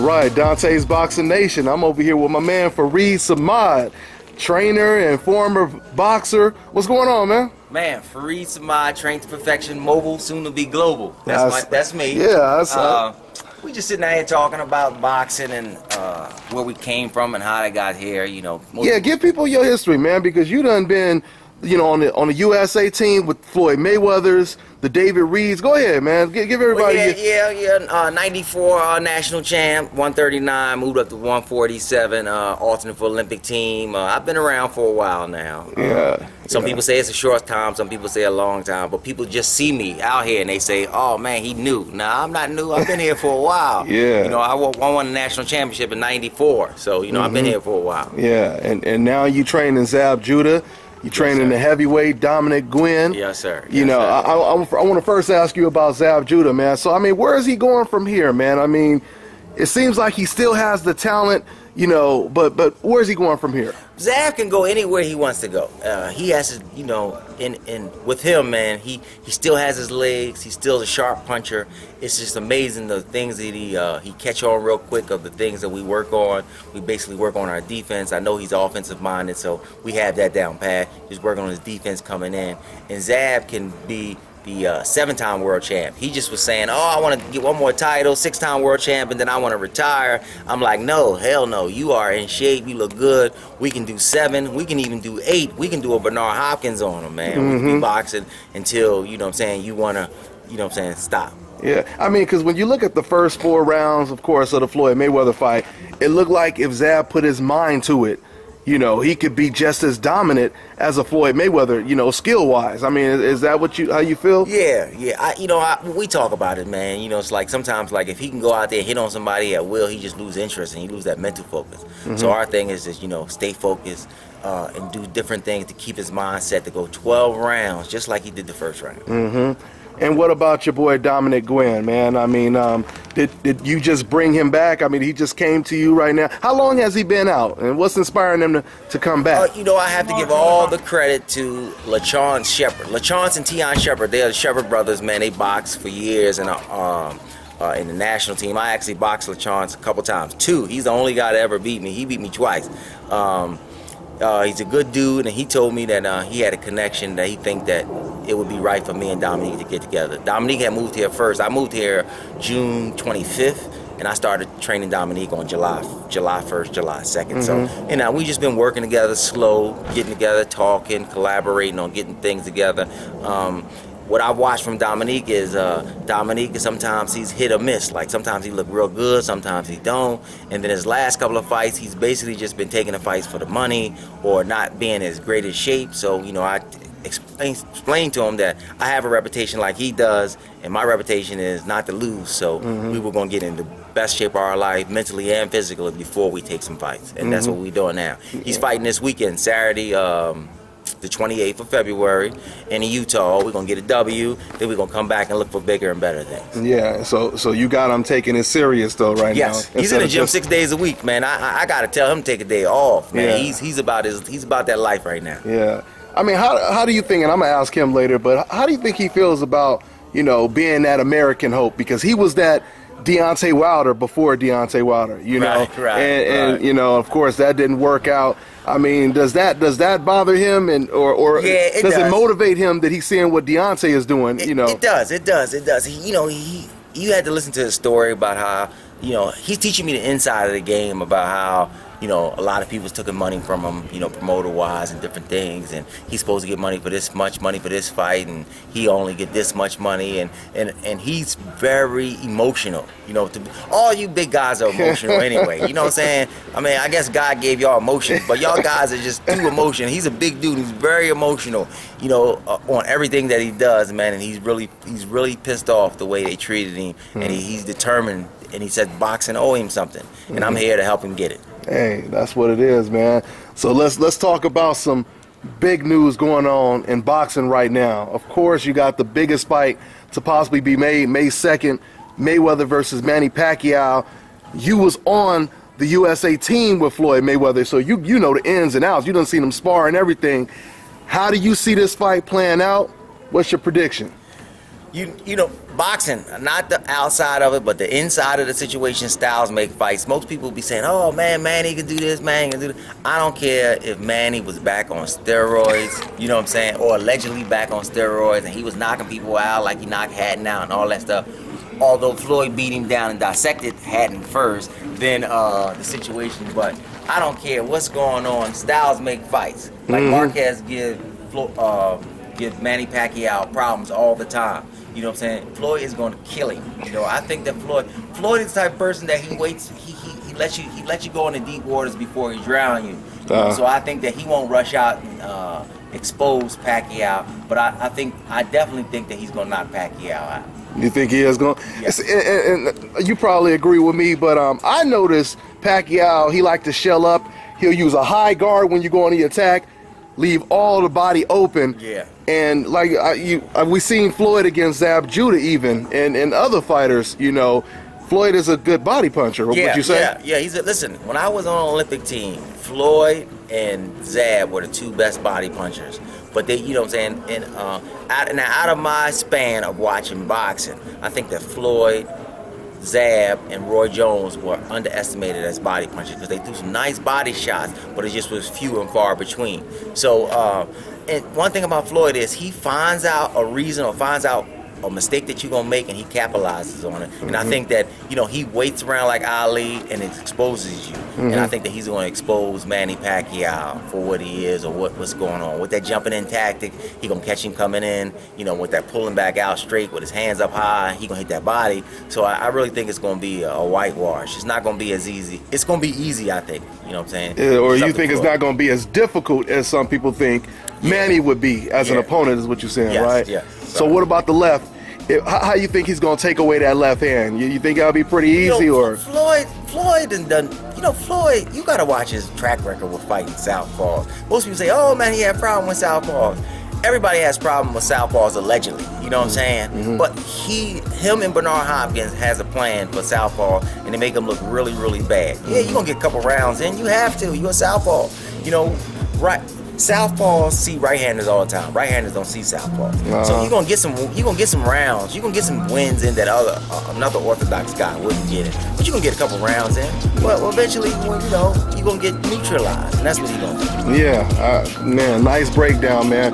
right, Dante's Boxing Nation. I'm over here with my man Fareed Samad, trainer and former boxer. What's going on, man? Man, Fareed Samad, trained to perfection, mobile, soon to be global. That's me. Yeah, we just sitting out here talking about boxing and where we came from and how I got here. You know. Yeah, give people your history, man, because you done been, you know, on the USA team with Floyd Mayweather's, the David Reeds. Go ahead, man. Give everybody. Well, 94 national champ, 139, moved up to 147, alternate for Olympic team. I've been around for a while now. Yeah. Some people say it's a short time, some people say a long time, but people just see me out here and they say, oh man, he new. Nah, I'm not new. I've been here for a while. Yeah. You know, I won the national championship in 94, so, you know, I've been here for a while. Yeah, and now you training Zab Judah. You training the heavyweight Dominic Gwynn. Yes, sir. You know, I want to first ask you about Zab Judah, man. So, I mean, where is he going from here, man? I mean, it seems like he still has the talent, you know, but where's he going from here? Zab can go anywhere he wants to go. He has, you know, with him, man, he still has his legs. He's still a sharp puncher. It's just amazing the things that he catch on real quick of the things that we work on. We basically work on our defense. I know he's offensive minded, so we have that down pat. He's working on his defense coming in. And Zab can be the 7-time world champ. He just was saying, oh, I want to get one more title, 6-time world champ, and then I want to retire. I'm like, no, hell no. You are in shape. You look good. We can do 7. We can even do 8. We can do a Bernard Hopkins on him, man. We can be boxing until, you know what I'm saying, you want to, you know what I'm saying, stop. Yeah, I mean, because when you look at the first 4 rounds, of course, of the Floyd Mayweather fight, it looked like if Zab put his mind to it, you know, he could be just as dominant as a Floyd Mayweather, you know, skill-wise. I mean, is that how you feel? Yeah. We talk about it, man. You know, it's like sometimes, like, if he can go out there and hit on somebody at will, he just lose interest and he lose that mental focus. So our thing is just, you know, stay focused and do different things to keep his mind set to go 12 rounds, just like he did the first round. And what about your boy Dominic Gwynn, man? I mean, did you just bring him back? I mean, he just came to you right now. How long has he been out, and what's inspiring him to come back? You know, I have to give all the credit to LaChance Shepard. LaChance and Tion Shepard, they're the Shepard brothers, man. They boxed for years and in the national team. I actually boxed LaChance a couple times, 2. He's the only guy to ever beat me. He beat me twice. He's a good dude, and he told me that he had a connection that he think that it would be right for me and Dominique to get together. Dominique had moved here first. I moved here June 25th, and I started training Dominique on July 1st, July 2nd. So, and we just been working together, slow, getting together, talking, collaborating on getting things together. What I've watched from Dominique is sometimes he's hit or miss. Like sometimes he look real good, sometimes he don't. And then his last couple of fights, he's basically just been taking the fights for the money or not being as great as shape. So, you know, I explained to him that I have a reputation like he does, and my reputation is not to lose. So we were going to get in the best shape of our life, mentally and physically, before we take some fights. And that's what we're doing now. He's fighting this weekend, Saturday, the 28th of February in Utah. We're going to get a W, then we're going to come back and look for bigger and better things. Yeah, so you got him taking it serious though right now. Yes, he's in the gym 6 days a week, man. I got to tell him to take a day off, man. Yeah. He's about that life right now. Yeah. I mean, how do you think, and I'm going to ask him later, but how do you think he feels about, you know, being that American hope? Because he was that Deontay Wilder before Deontay Wilder, you know, and you know, of course, that didn't work out. I mean, does that bother him, or yeah, does it motivate him that he's seeing what Deontay is doing? You know, it does. You had to listen to his story about how, you know, he's teaching me the inside of the game about how, you know, a lot of people's taking money from him, you know, promoter-wise and different things, and he's supposed to get money for this much money for this fight, and he only get this much money, and he's very emotional. You know, all you big guys are emotional anyway. You know what I'm saying? I mean, I guess God gave y'all emotions, but y'all guys are just too emotional. He's a big dude. He's very emotional, you know, on everything that he does, man, and he's really pissed off the way they treated him, and he's determined, and he said boxing owe him something, and I'm here to help him get it. Hey, that's what it is, man. So let's talk about some big news going on in boxing right now. Of course, you got the biggest fight to possibly be made, May 2nd, Mayweather versus Pacquiao. You was on the USA team with Floyd Mayweather, so you know the ins and outs. You done seen him spar and everything. How do you see this fight playing out? What's your prediction? You know, boxing, not the outside of it, but the inside of the situation, styles make fights. Most people be saying, oh man, Manny can do this, Manny can do this. I don't care if Manny was back on steroids, you know what I'm saying, or allegedly back on steroids, and he was knocking people out like he knocked Hatton out and all that stuff. Although Floyd beat him down and dissected Hatton first, then the situation, but I don't care what's going on. Styles make fights. Like Marquez give Manny Pacquiao problems all the time. You know what I'm saying? Floyd is going to kill him. You know, I think that Floyd is the type of person that he waits. He lets you go into deep waters before he drown you. So I think that he won't rush out and expose Pacquiao. But I definitely think that he's going to knock Pacquiao out. You think he is going? Yes. And you probably agree with me, but I noticed Pacquiao, he like to shell up. He'll use a high guard when you go on the attack, leave all the body open. Yeah. And like we seen Floyd against Zab Judah even, and other fighters. You know, Floyd is a good body puncher. What you say? Yeah. Listen, when I was on an Olympic team, Floyd and Zab were the two best body punchers. But they, you know what I'm saying, and out of my span of watching boxing, I think that Floyd, Zab, and Roy Jones were underestimated as body punchers because they threw some nice body shots, but it just was few and far between. So, and one thing about Floyd is he finds out a reason or finds out a mistake that you're gonna make, and he capitalizes on it. And I think that, you know, he waits around like Ali and it exposes you. And I think that he's gonna expose Manny Pacquiao for what he is or what's going on with that jumping in tactic. He gonna catch him coming in, you know, with that pulling back out straight with his hands up high. He gonna hit that body. So I really think it's gonna be a whitewash. It's not gonna be as easy. It's gonna be easy, I think. You know what I'm saying? Or you think it's not gonna be as difficult as some people think Manny would be as an opponent, is what you're saying, right? Yeah. So what about the left? How you think he's gonna take away that left hand? You think that'll be pretty easy, you know, or Floyd done? You know, Floyd, you gotta watch his track record with fighting southpaws. Most people say, "Oh man, he had a problem with southpaws." Everybody has problem with southpaws allegedly. You know what I'm saying? But him and Bernard Hopkins has a plan for southpaw, and they make him look really, really bad. Yeah, you gonna get a couple rounds in. You have to. You a southpaw. You know, right? Southpaws see right-handers all the time. Right-handers don't see southpaws. So you're gonna get some rounds. You're gonna get some wins in that another orthodox guy wouldn't get it. But you're gonna get a couple rounds in. Well, eventually, you're gonna get neutralized, and that's what he's gonna do. Yeah, man, nice breakdown, man.